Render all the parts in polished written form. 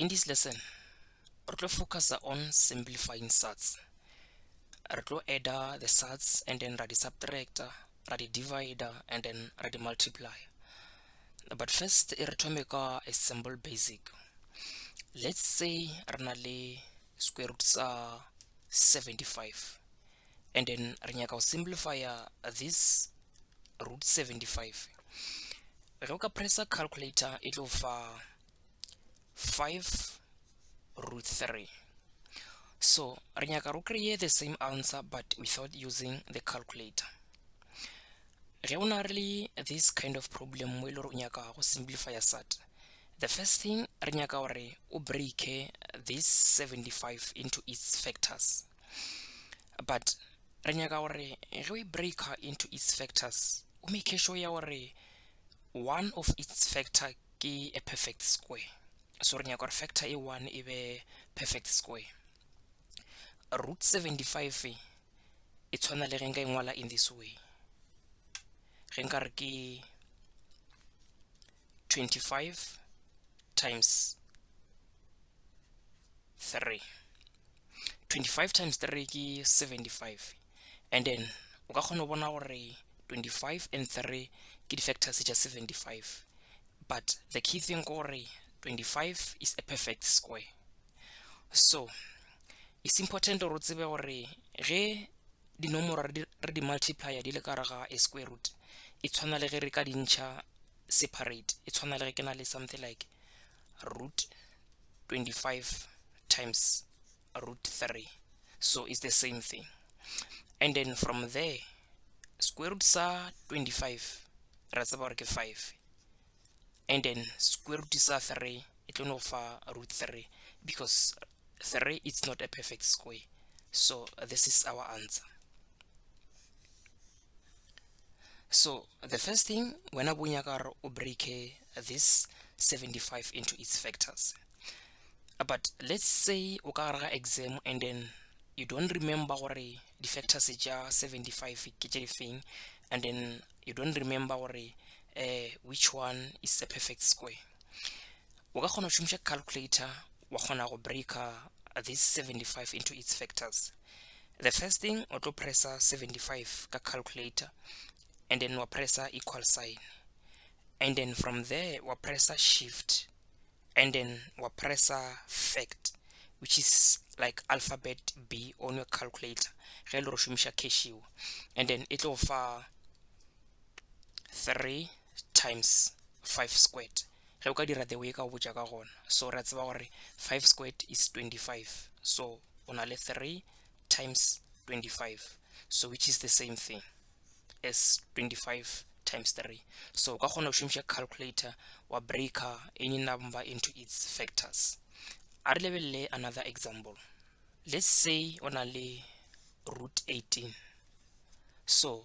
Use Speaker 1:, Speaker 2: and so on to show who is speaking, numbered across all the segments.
Speaker 1: In this lesson, we will focus on simplifying surds. We will add the surds and then the subtractor, the divider, and then the multiplier. But first, we will make a simple basic. Let's say we square roots are 75, and then we will simplify this root 75. We will press a calculator. It will 5 root 3. So re nyaka ro create the same answer but without using the calculator. Generally, this kind of problem will nyaka go simplify surd. The first thing re nyaka gore o break this 75 into its factors. But re nyaka gore ge we break into its factors, o make sure ya gore one of its factor ke a perfect square. So re nyaka gore factor e1 e be perfect square. Root 75 e tshwana le ge nka engwala in this way. Ge nka re ke 25 times 3. 25 times 3 ke 75. And then o ka kgona bona gore 25 and 3 ke di factors tša 75. But the key thing gore 25 is a perfect square. So it's important gore o tsebe gore ge dinomoro re di multiplier di le ka ga a square root, e tshwana le ge re ka dintšha separate, e tshwana le ge ke na le something like root 25 times root 3. So it's the same thing. And then from there, square root sa 25 ra tseba gore ke 5, and then square root sa 3 it will fa root 3 because 3 is not a perfect square. So this is our answer. So the first thing, when I break this 75 into its factors. But let's say o ka ra exam and then you don't remember gore the factors ja 75 ke tše difeng, and then you don't remember gore which one is a perfect square. O ka kgona go šomiša calculator wa kgona go break this 75 into its factors. The first thing, o tlo press 75 ka calculator, and then wa press equal sign, and then from there wa press shift, and then wa press fact, which is like alphabet B on your calculator ge le ro šomiša casio, and then it will 3 times 5 squared. Ge o ka dira the way ka o botša ka gona, so ra tseba gore 5 squared is 25, so o na le 3 times 25, so which is the same thing as 25 times 3. So ka kgona go šomiša calculator wa break any number into its factors. A re lebelele another example. Let's say o na le root 18. So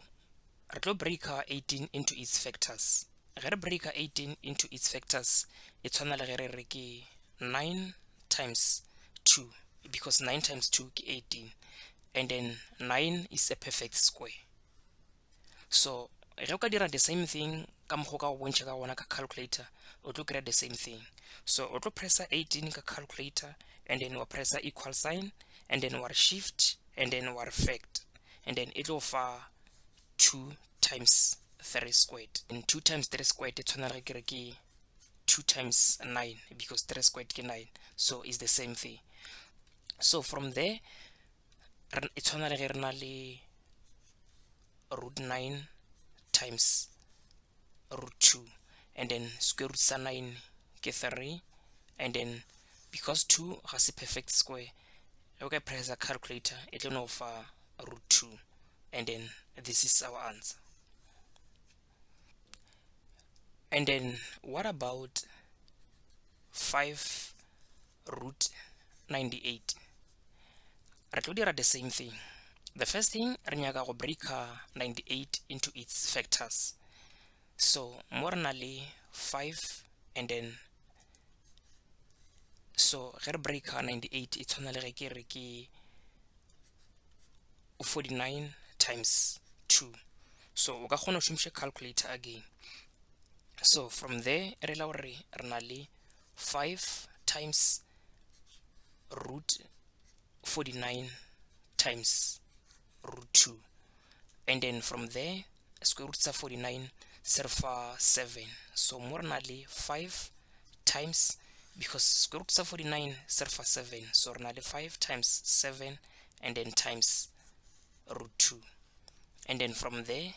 Speaker 1: re tlo break 18 into its factors. Ge re break 18 into its factors, e tshwana le ge re re ke 9 times 2, because 9 times 2 ke 18, and then 9 is a perfect square. So ge o ka dira the same thing ka mokgwa ka go bontšha ka gona ka calculator, o tlo kry the same thing. So o tlo press 18 ka calculator, and then wa press equal sign, and then wa shift, and then wa fact, and then it will 2 times 3 squared, and 2 times 3 squared e tshwana le ge ke 2 times 9, because 3 squared ke 9, so it's the same thing. So from there e tshwana le ge re na le root 9 times root 2, and then square root sa 9 ke 3, and then because 2 has a perfect square, you can press a calculator, it will know for root 2, and then this is our answer. And then what about 5 root 98? Re tlo dira the same thing. The first thing, re nyaka go break 98 into its factors. So more na le 5, and then so ge re break 98 e tshwana le ge ke re ke 49 times 2. So o ka kgona go šomiša calculator again. So from there re la gore re na le 5 times root 49 times root 2, and then from there square root of 49 serfa 7, so more than 5 times, because square root of 49 serfa 7, so nearly 5 times 7 and then times root 2, and then from there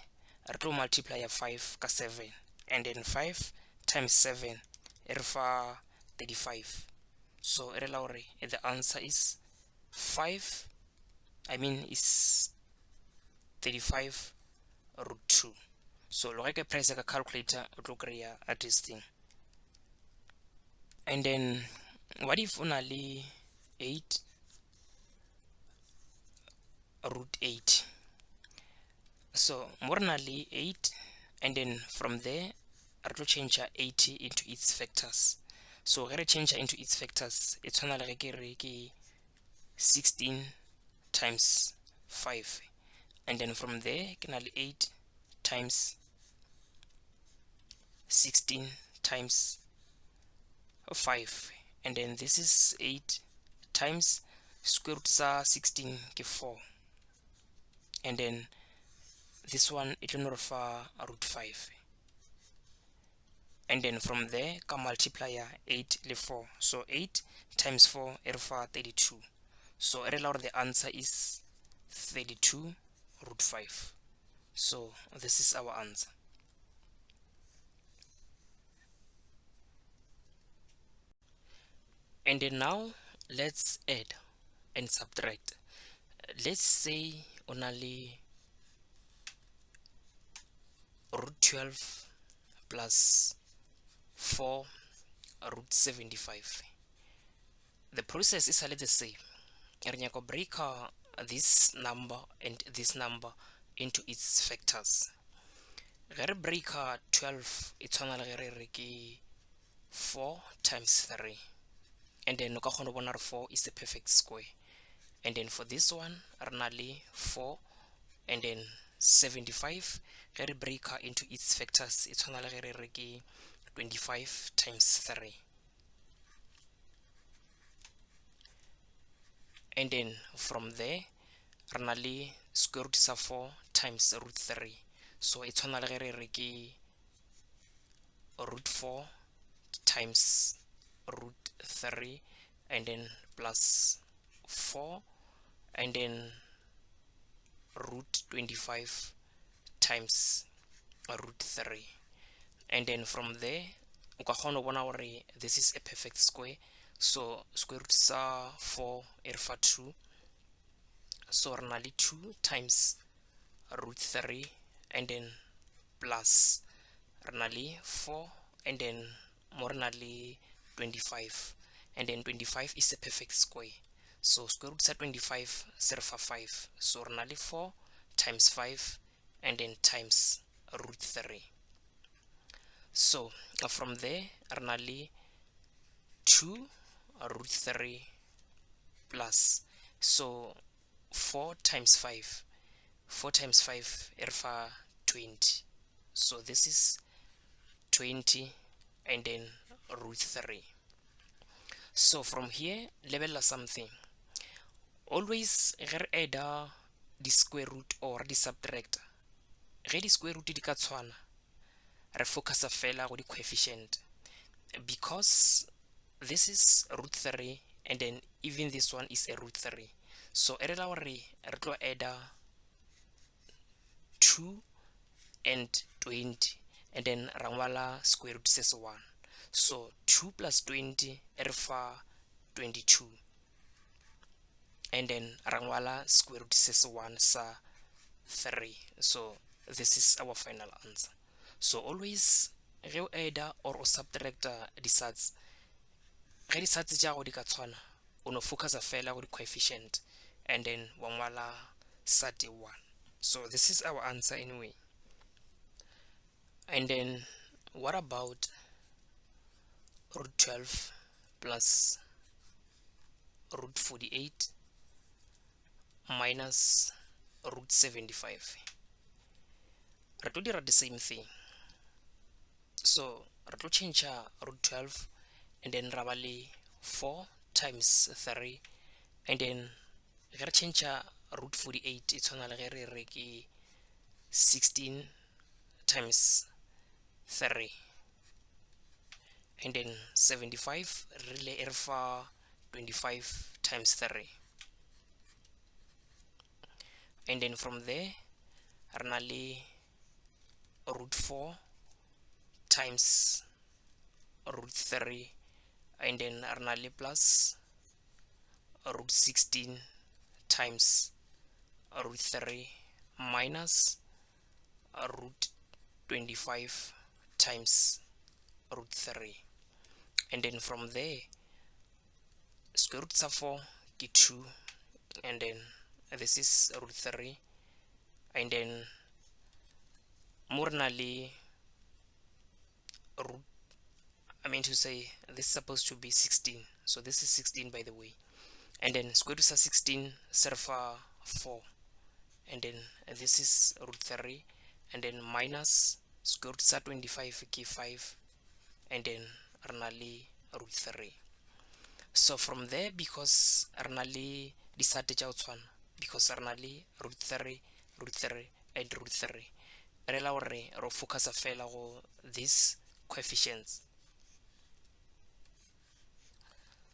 Speaker 1: re tlo multiply 5 ka 7, and then 5 times 7 re fa 35, so re la gore the answer is 5, I mean is 35 root 2. So lo ke press ka calculator o tlo kreya a this thing. And then what if only 8 root 8, so more than 8, and then from there I will change 80 into its factors. So re change into its factors, it's only 16 times 5, and then from there can 8 times 16 times 5, and then this is 8 times square root of 16 ke 4, and then this one it will not root 5, and then from there come multiplier 8 le 4, so 8 times 4 it will 32, so the answer is 32 root 5. So this is our answer. And then now let's add and subtract. Let's say only root 12 plus 4 root 75. The process is a little the same. You're going to break this number and this number into its factors. Gare break 12, it's only 4 times 3, and then 4 is the perfect square, and then for this one ranally 4, and then 75 gare break into its factors, it's only 25 times 3, and then from there ranally square root of 4 times root 3, so it's only root 4 times root 3, and then plus 4, and then root 25 times root 3, and then from there this is a perfect square, so square root of 4 is 2, so normally 2 times root 3, and then plus normally 4, and then more normally 25, and then 25 is a perfect square, so square root of 25 is 5, so normally 4 times 5, and then times root 3. So from there normally 2 root 3 plus, so 4 times 5, 4 times 5 is 20, so this is 20, and then root 3. So from here level something, always add the square root or the subtract. The square root di ka tshwana, re focus fela go di coefficient, because this is root 3, and then even this one is a root 3, so re tlo add 2 and 20, and then rangwala square root says 1, so 2 plus 20 re fa 22, and then rangwala square root says 1 sa 3, so this is our final answer. So always ge o add or subtract the sats, ge di sats ja go di ka tshwana o no focus fela go di coefficient, and then wa ngwala sat 1, so this is our answer anyway. And then what about root 12 plus root 48 minus root 75? Re tlo dira the same thing, so re tlo change root 12, and then ra ba le 4 times 3, and then ge re change root 48 e tshwana le ge re re ke 16 times 3, and then 75 rile e re fa 25 times 3, and then from there re na le root 4 times root 3, and then re na le plus root 16 times root 3 minus root 25 times root 3, and then from there square root of 4 ke 2, and then this is root 3, and then mo re na le root, I mean to say this is supposed to be 16, so this is 16 by the way, and then square root of 16 serfa 4, and then this is root 3, and then minus square root of 25 ke 5, and then re na le root 3. So from there, because re na le disate tša go tshwana, because re na le root 3, root 3 and root 3, re la gore re focusa fela go these coefficients.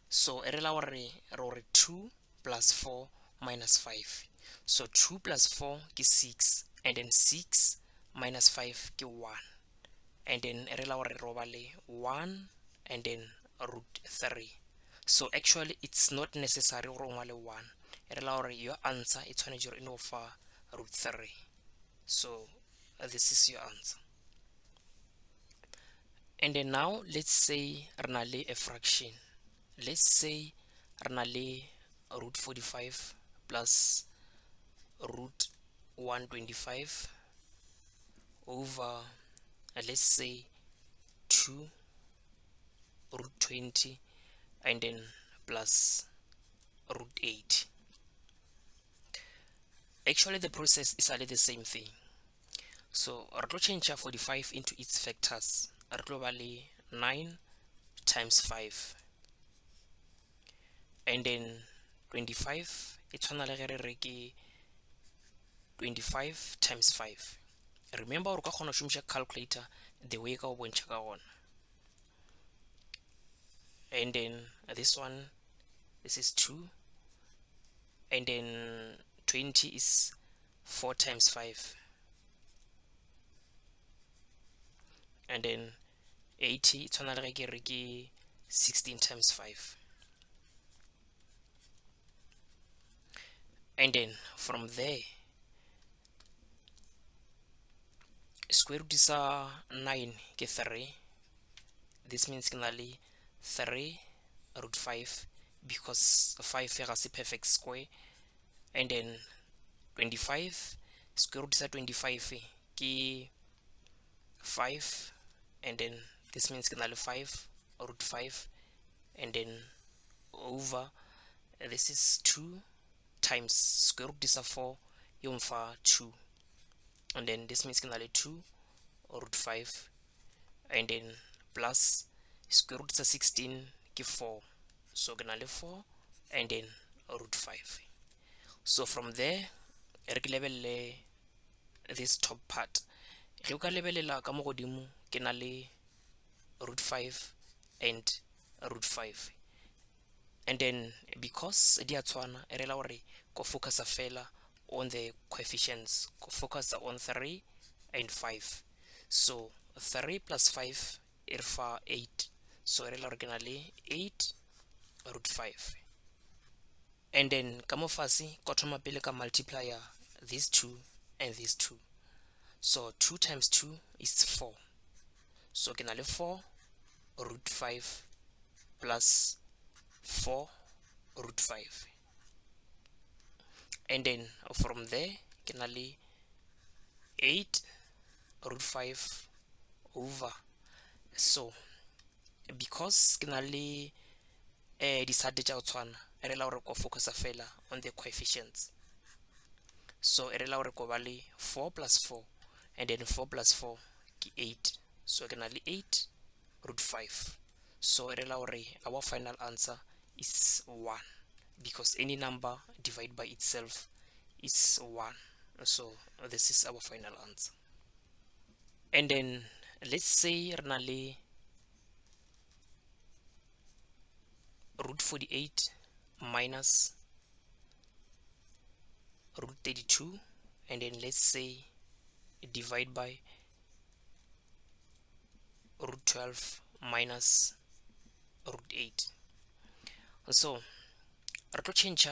Speaker 1: So re la gore 2 plus 4 minus 5, so 2 plus 4 ke 6, and then 6 minus 5 ke 1, and then re la gore ro ba le 1 and then root 3. So actually it's not necessary gore o ngwale 1, re la gore your answer e tshwanetse gore e no fa root 3. So this is your answer. And then now let's say re na le a fraction. Let's say re na le root 45 plus root 125 over, let's say 2 root 20, and then plus root 8. Actually the process is only the same thing. So re tlo change 45 into its factors. Re tlo ba le 9 times 5, and then 25 e tshwana le ge re re ke 25 times 5. Remember gore ka kgona go šomiša calculator the way ka go bontšha ka gona, and then this one, this is 2, and then 20 is 4 times 5, and then 80 e tshwana le ge ke re ke 16 times 5, and then from there square root is 9 ke 3, this means ke na le 3 root 5 because 5 ga se perfect square, and then 25 square root is 25 ke 5, and then this means ke na le 5 root 5, and then over this is 2 times square root is 4 yo mfa 2, and then this means ke na le 2 root 5, and then plus square root is 16 ke 4, so ke na le 4 and then root 5. So from there re ke lebelele this top part, ge o ka lebelela ka mo godimo ke na le root 5 and root 5, and then because di a tshwana e rela gore ko focusa fela on the coefficients, ko focus on 3 and 5. So 3 plus 5 e re fa 8, so e rela gore ke na le 8 root 5, and then ka mo fase ko thoma pele ka multiplier these two and these two, so 2 times 2 is 4, so ke na le 4 root 5 plus 4 root 5, and then from there ke na le 8 root 5 over, so because ke na le disate tša go tshwana e rela gore ko focusa fela on the coefficients, so e rela gore ko ba le 4 plus 4, and then 4 plus 4 ke 8, so ke na le 8 root 5, so e rela gore our final answer is 1. because any number divided by itself is 1. So this is our final answer. And then let's say renale root 48 minus root 32, and then let's say divide by root 12 minus root 8. So re tlo change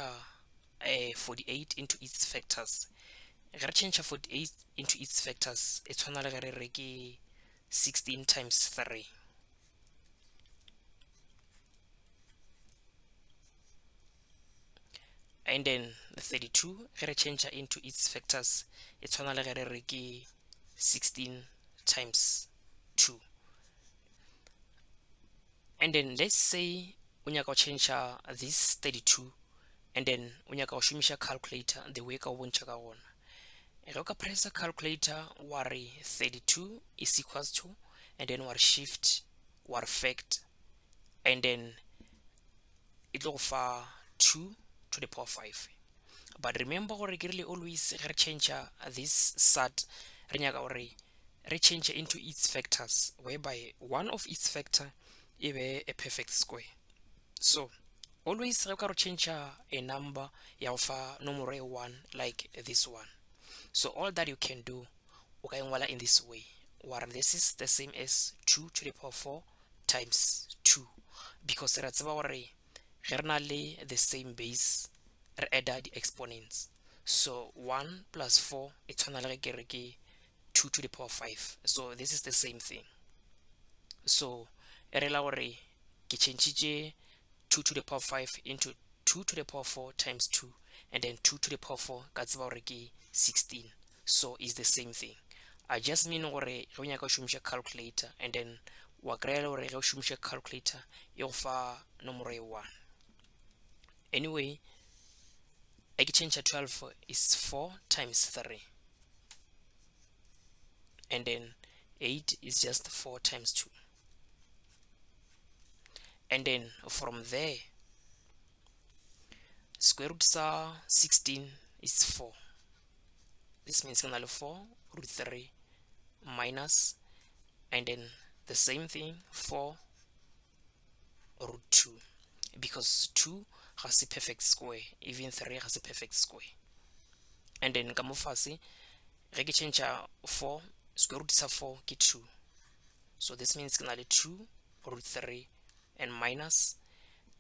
Speaker 1: 48 into its factors. Re change 48 into its factors, e tshwana le ge re ke 16 times 3. And then the 32 ge re change into its factors, e tshwana le ge re ke 16 times 2. And then let's say o nyaka go change this 32, and then o nyaka go shumisha calculator the way ka o bontšha ka gona. Ge o ka pressa calculator wa re 32 is equals to, and then wa re shift wa re fact, and then it tlo go fa 2 to the power 5. But remember gore ke rile always ge re change this sat, re nyaka gore re change into its factors, whereby one of its factor e be a perfect square. So always ge o ka re change a number ya go fa nomoro e 1 like this one. So all that you can do, o ka engwala in this way, where this is the same as 2 to the power 4 times 2, because re tseba gore ge re na le the same base re adda the exponents. So 1 plus 4 e tshwana le ge ke re ke 2 to the power 5. So this is the same thing. So e rela gore ke change 2 to the power 5 into 2 to the power 4 times 2, and then 2 to the power 4 ka tseba gore ke 16. So it's the same thing. I just mean gore ge o nyaka o shumisha calculator, and then wa kry-a gore ge o shumisha calculator e go fa nomoro e 1. Anyway, I can change 12 is 4 times 3, and then 8 is just 4 times 2. And then from there, square root sa 16 is 4. This means 4 root 3 minus, and then the same thing 4 root 2, because 2 has a perfect square, even 3 has a perfect square. And then ka mo fase ge ke change 4, square root sa 4 ke 2. So this means 2 root 3 and minus,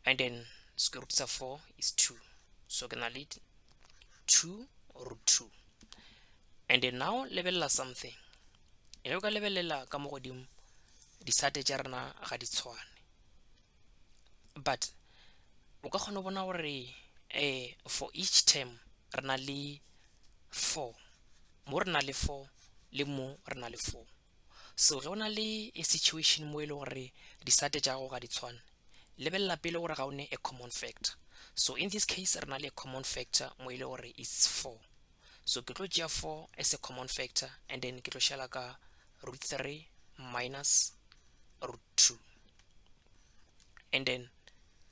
Speaker 1: and then square root sa 4 is 2. So ke 2 root 2. And then now lebelela something. Ge o ka lebelela ka mo godimo disate tša rena ga di tshwane, but o ka kgona bona gore for each term re na le 4, mo re na le 4 le mo re na le 4. So ge o na le a situation mo e le gore disate tša go ga di tshwane, lebelela pele gore ga o ne a common factor. So in this case re na le a common factor mo e le gore is 4. So ke tlo tšea 4 as a common factor, and then ke tlo šala ka root 3 minus root 2, and then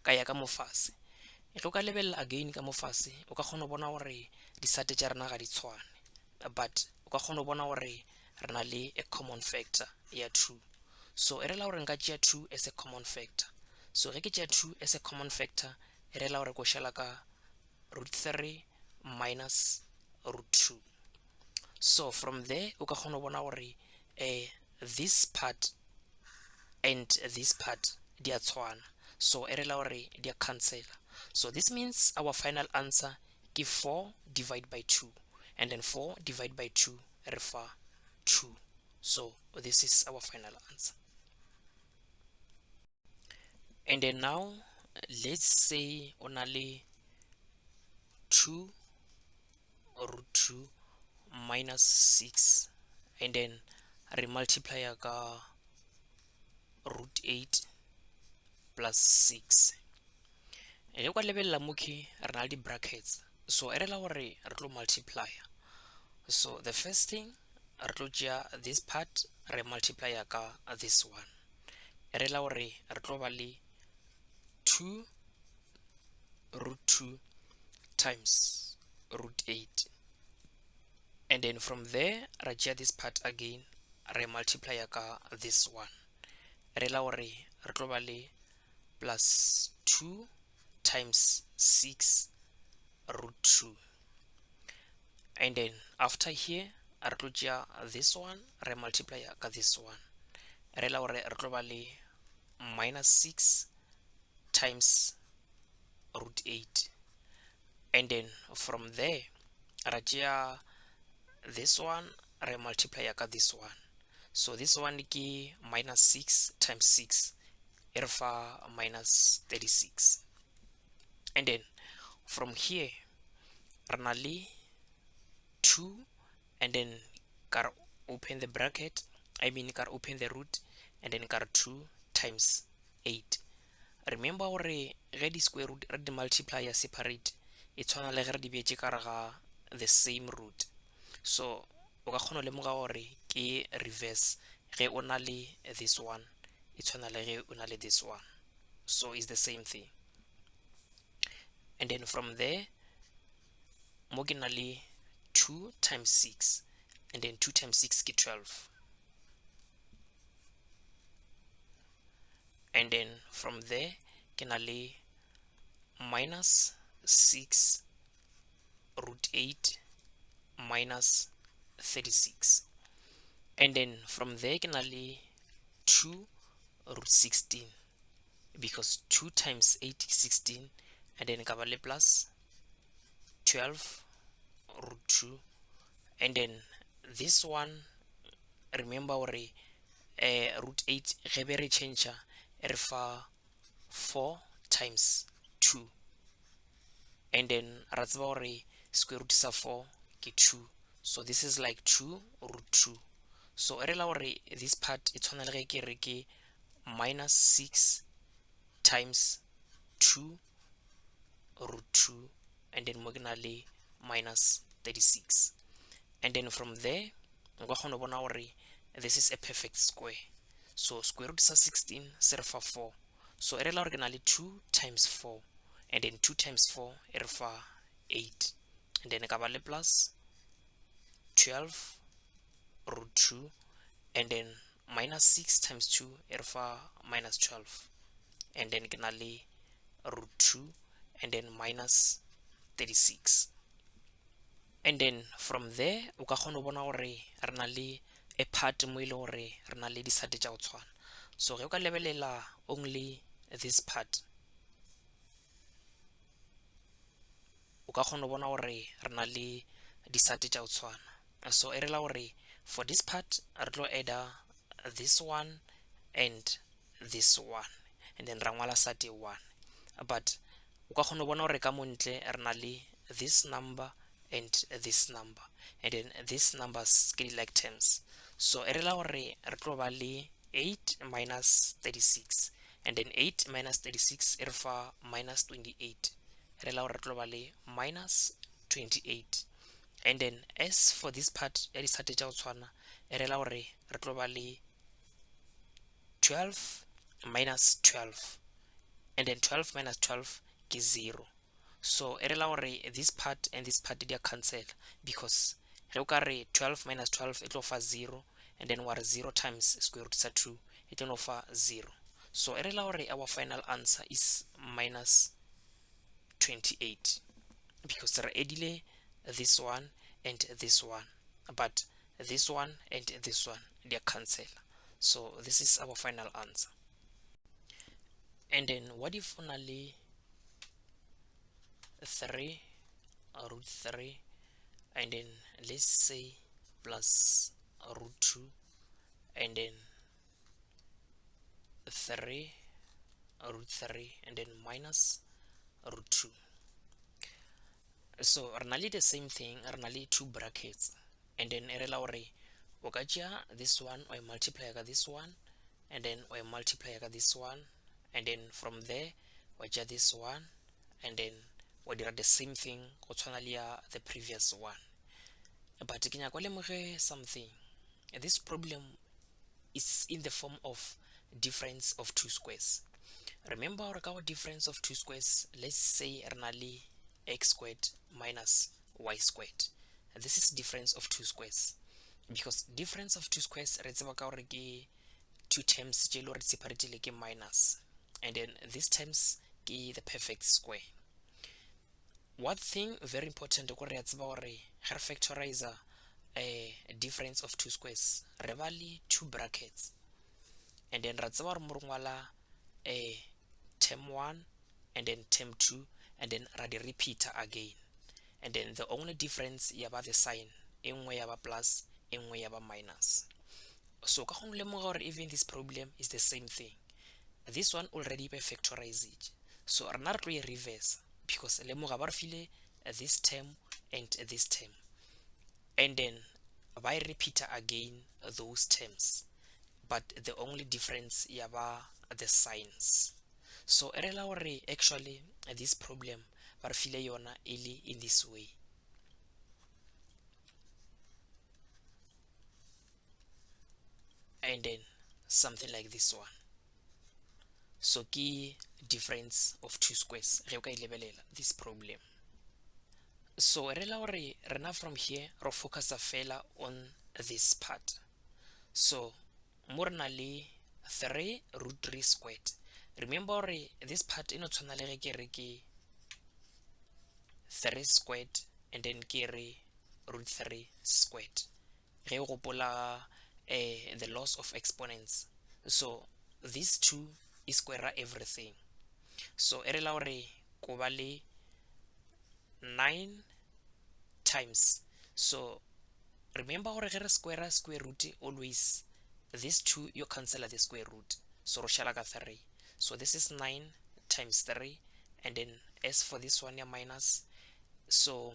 Speaker 1: ka ya ka mo fase. Ge o ka lebelela again ka mo fase, o ka kgona bona gore disate tša rena ga di tshwane, but o ka kgona bona gore re na le a common factor ya 2. So e rela gore nka tšea 2 as a common factor. So ge ke tšea 2 as a common factor, e rela gore ko šala ka root 3 minus root 2. So from there o ka kgona bona gore this part and this part di a tshwana, so e rela gore di a cancela. So this means our final answer ke 4 divided by 2, and then 4 divided by 2 re fa 2. So this is our final answer. And then now let's say o na le 2 root 2 minus 6, and then re multiply ka root 8 plus 6. Ge o ka lebelela mo ke re na le di brackets, so e rela gore re tlo multiply. So the first thing re tlo tšea this part re multiply ka this one, e rela gore re tlo ba le 2 root 2 times root 8. And then from there, ra tšea this part again, re multiply ka this one. Re la gore re tlo ba le plus 2 times 6 root 2. And then after here, re tlo tšea this one, re multiply ka this one. Re la gore re tlo ba le minus 6 times root 8. And then from there, ra tšea this one, re multiply ka this one. So this one ke minus 6 times 6, e re fa minus 36. And then from here, re na le 2, and then ka open the bracket, ka open the root, and then ka 2 times 8. Remember gore ge di square root re di multiplier separate, e tshwana le ge re di beetse ka ga the same root. So o ka kgona lemoga gore ke reverse ge o na le this one, e tshwana le ge o na le this one. So it's the same thing. And then from there, mo ke na le 2 times 6, and then 2 times 6 ke 12. And then from there, ke na le minus 6 root 8 minus 36. And then from there, ke na le 2 root 16, because 2 times 8 is 16, and then ka ba le plus 12 root 2. And then this one, remember gore root 8 ge be re change re fa 4 times 2. And then ra tseba gore square root sa 4 ke 2, so this is like 2 root 2. So e re la gore this part e tshwana le ge ke re ke minus 6 times 2 root 2, and then mo ke na le minus 36. And then from there, nka kgona bona gore this is a perfect square. So square root sa 16 se re fa 4. So e re la gore ke na le 2 times 4, and then 2 times 4 e re fa 8. And then ka ba le plus 12 root 2, and then minus 6 times 2 e re fa minus 12. And then ke na le root 2, and then minus 36. And then from there, o ka kgona bona gore re na le a part mo ile gore re na le disate tša go tshwana. So ge o ka lebelela only this part, o ka kgona bona gore re na le disate tša go tshwana. So e re la gore for this part re tlo adda this one and this one, and then ra ngwala sate 1. But o ka kgona bona gore ka montle re na le this number and this number, and then these numbers ke like terms. So e re la gore re tlo ba le 8 minus 36, and then 8 minus 36 e re fa minus 28. Re la gore re tlo ba le minus 28. And then as for this part ya disate tša go tshwana, e re la gore re tlo ba le 12 minus 12, and then 12 minus 12 ke 0. So e re la gore this part and this part di a cancel, because ge o ka re 12 minus 12 e tlo fa 0, and then wa re 0 times square root sa 2 e tlo no fa 0. So e re la gore our final answer is minus 28, because re edile this one and this one, but this one and this one they are cancel. So this is our final answer. And then what if only 3 root 3, and then let's say plus root 2, and then 3 root 3, and then minus root 2. So re na le the same thing, re na le 2 brackets, and then e re la gore o ka tšea this one or multiply ka this one, and then or multiply ka this one, and then from there wa tšea this one, and then wa dira the same thing go tshwana le ya the previous one. But ke nyaka o lemoge something, this problem is in the form of difference of 2 squares. Remember our difference of two squares, let's say re x squared minus y squared. This is difference of two squares, because difference of two squares re tseba ka gore ke two terms tse lo re separated ke minus, and then these terms ke the perfect square. One thing very important ko re tseba gore ga re factorize a difference of two squares re ba le two brackets, and then ra tseba gore mo re ngwala term 1 and then term 2 and then ra di repeater again, and then the only difference ya ba the sign, e nngwe ya ba plus, e nngwe ya ba minus. So ka go lemoga gore even this problem is the same thing, this one already by factorize it, so rena re tlo e reverse because lemoga ba re file this term and this term, and then by repeater again those terms, but the only difference ya ba the signs. So e rela gore actually this problem ba re file yona e le in this way, and then something like this one. So ke difference of two squares ge o ka lebelela this problem. So e rela gore rena from here ro focusa fela on this part. So mo rena le 3 root 3 squared. Remember gore this part e no tshwana le ge ke re ke 3 squared and then ke re root 3 squared ge o gopola the laws of exponents. So these two is square everything, so e rela gore ko ba le 9 times. So remember gore ge re square root always these two you cancel the square root, so ro shala ka 3, so this is 9 times 3, and then as for this one ya minus, so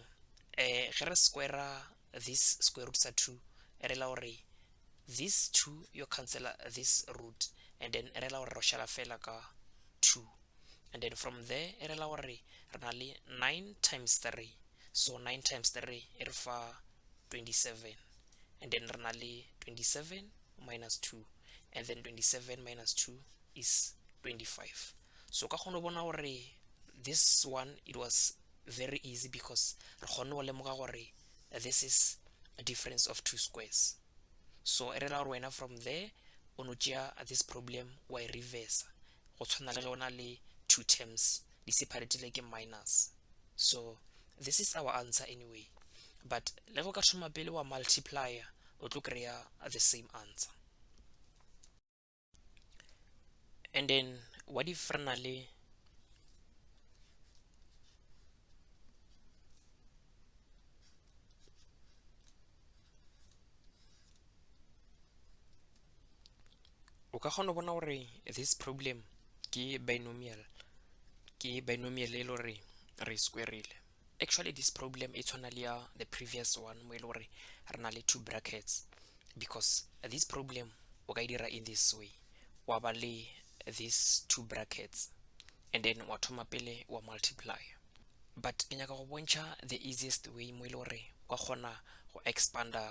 Speaker 1: ge re square this square root sa 2 e rela gore these two you cancel this root, and then e rela gore ro shala fela ka 2, and then from there e rela gore re na le 9 times 3, so 9 times 3 e re fa 27, and then re na le 27 minus 2, and then 27 minus 2 is 25. So ka kgone bona gore this one it was very easy because re kgone go lemoga gore this is a difference of two squares. So e rela gore wena from there o no tšea this problem wa e reverse go tshwana le ge o na le two terms di separated ke minus. So this is our answer anyway, but le go ka thoma pele wa multiplier o tlo kry-a the same answer. And then what if re na le o ka kgona bona gore this problem ke binomial e le gore re squareile. Actually this problem e tshwana le ya the previous one mo e le gore re na le two brackets, because this problem o ka dira in this way, wa ba le these two brackets and then wa thoma pele wa multiply, but ke nyaka go bontšha the easiest way mo e le gore wa kgona go expanda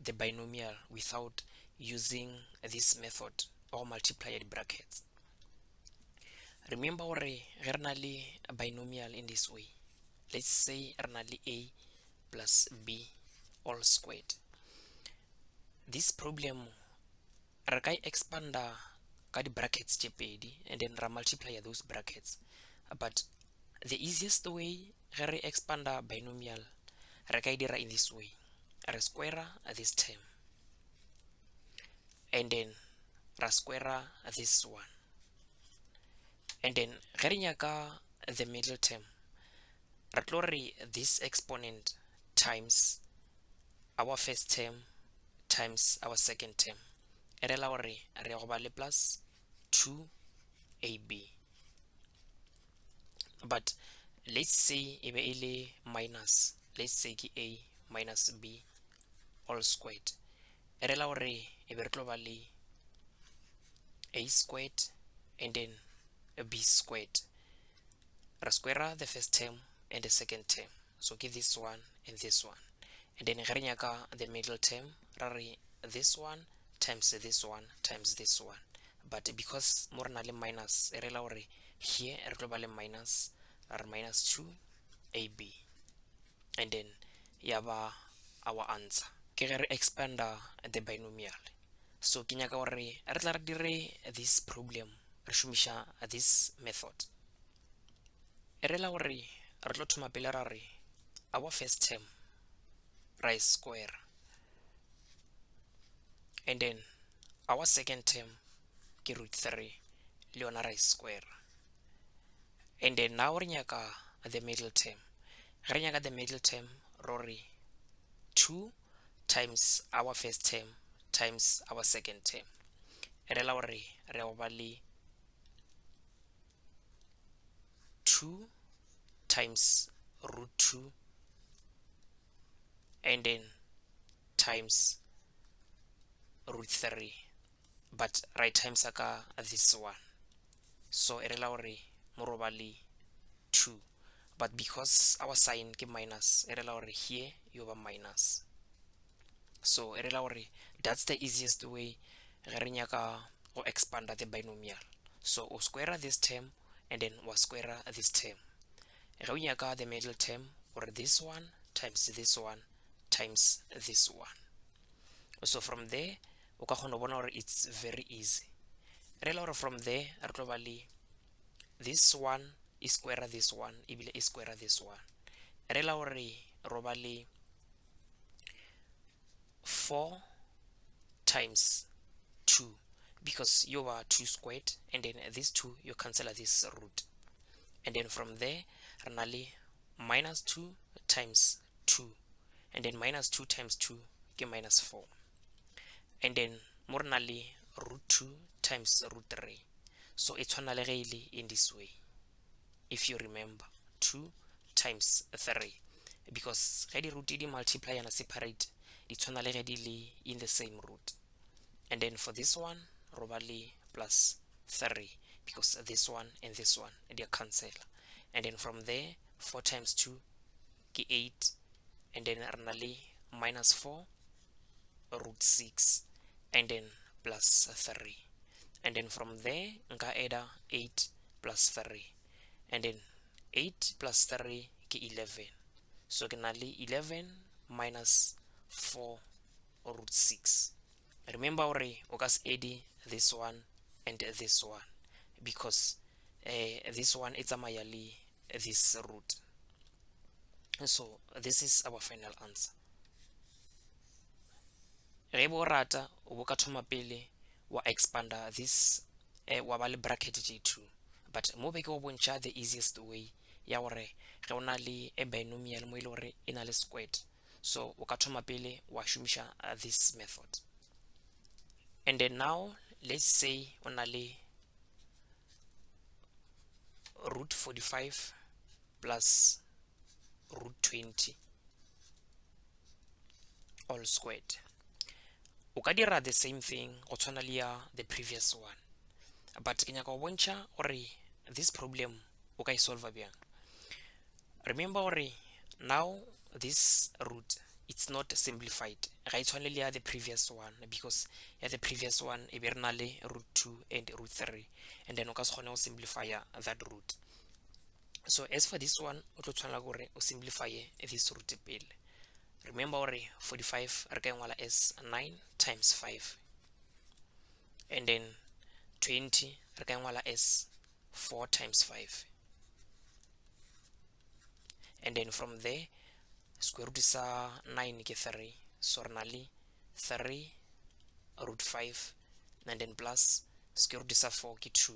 Speaker 1: the binomial without using this method or multiplied brackets. Remember gore ge re na le binomial in this way, let's say re na le a plus b all squared, this problem re ka expanda ka di brackets tše pedi and then ra multiply those brackets, but the easiest way ge re expanda binomial re ka dira in this way, re square this term and then ra square this one, and then ge re nyaka the middle term re tlo re this exponent times our first term times our second term, e rela gore re go ba le plus 2ab, but let's say e be e le minus, let's say ke a minus b all squared, e rela gore e be re tlo ba le a squared and then a b squared, ra square the first term and the second term, so ke this one and this one, and then ge re nyaka the middle term ra re this one times this one times this one, but because mo re na le minus e rela gore here re tlo ba le minus, re minus 2ab, and then ya ba our answer. Ke ge re expanda the binomial, so ke nyaka gore re tla re dire this problem re shumisha this method. E rela gore re tlo thoma pele ra re our first term ra e square, and then our second term ke √3 le yona ra e square, and then now re nyaka the middle term. Re nyaka the middle term ro re 2 times our first term times our second term. E rela gore re ba le 2 times √2 and then times √3, but right times ka this one, so e rela gore mo ro ba le 2, but because our sign ke minus, e rela gore here yo ba minus, so e rela gore that's the easiest way ge re nyaka go expanda the binomial. So o square this term and then wa square this term. Ge o nyaka the middle term, or this one times this one times this one. So from there o ka kgona bona gore it's very easy. Re la gore from there re tlo ba le this one is square this one ebile is square this one. Re la gore ro ba le 4 times 2 because you are 2 squared, and then this 2 you cancel this root, and then from there re na le minus 2 times 2, and then minus 2 times 2 ke minus 4, and then mo re na le √2 times √3, so e tshwana le ge e le in this way, if you remember 2 times 3, because ge di root di multiply and separate di tshwana le ge di le in the same root. And then for this one ro ba le plus 3 because this one and this one they are cancel, and then from there 4 times 2 ke 8, and then re na le minus 4 √6 and then plus 3, and then from there nka add 8 plus 3, and then 8 plus 3 ke 11, so ke na le 11 minus 4 √6. Remember gore o ka se add this one and this one because this one e tsamaya le this root, so this is our final answer. Ge bo rata o bo ka thoma pele wa expanda this wa ba le bracket j2, but mo be ke go bontšha the easiest way ya gore ge o na le a binomial mo e le gore e na le squared, so o ka thoma pele wa shumisha this method. And then now let's say o na le √45 plus √20 all squared. O ka dira the same thing go tshwana le ya the previous one, but ke nyaka go bontšha gore this problem o ka e solve bjang. Remember gore now this root it's not simplified, ga e tshwane le ya the previous one, because ya the previous one e be re na le √2 and √3, and then o ka se kgone go simplify that root. So as for this one o tlo tshwanela gore o simplify this root pele. Remember gore 45 re ka engwala as 9 times 5, and then 20 re ka engwala as 4 times 5, and then from there square root sa 9 ke 3, so re na le 3 √5, and then plus square root sa 4 ke 2,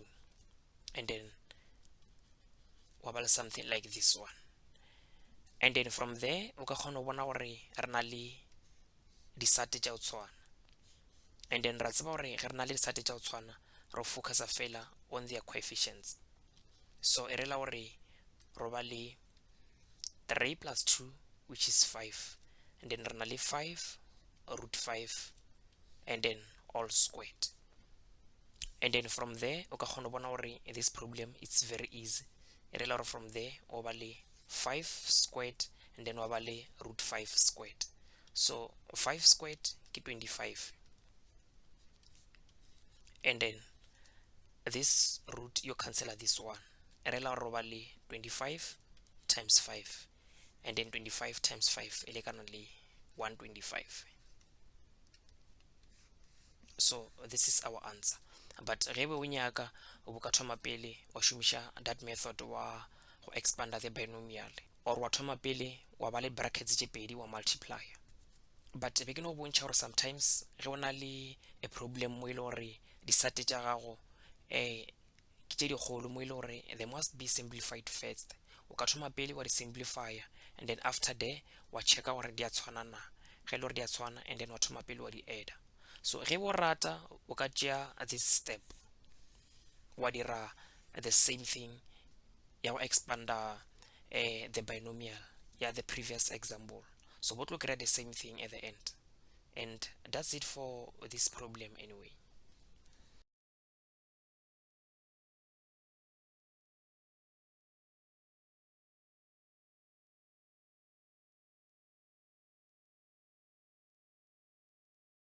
Speaker 1: and then wa ba le something like this one, and then from there o ka kgona go bona gore re na le disate tša go tshwana, and then ra tseba gore ge re na le disate tša go tshwana ro focusa fela on their coefficients, so e rela gore ro ba le 3 plus 2 which is 5, and then re na le 5 √5 and then all squared, and then from there o ka kgona bona gore this problem it's very easy. E rela gore from there o ba le 5 squared and then wa ba le √5 squared, so 5 squared ke 25, and then this root you cancel this one, re la roba le 25 times 5, and then 25 times 5 ele kana le 125. So this is our answer. But ge be o nyaka o ka thoma pele wa shumisha that method wa go expanda the binomial, or wa thoma pele wa ba le brackets tše pedi wa multiply. But be ke no bontšha gore sometimes ge o na le a problem mo ile gore di-sate tša gago ke tše dikgolo mo ile gore they must be simplified first. O ka thoma pele wa di simplifier, and then after there wa checka gore di a tshwana na, ge le gore di a tshwana, and then wa thoma pele wa di adda. So ge bo rata o ka tšea this step wa dira the same thing ya go expanda the binomial ya the previous example, so both look at the same thing at the end. And that's it for this problem anyway.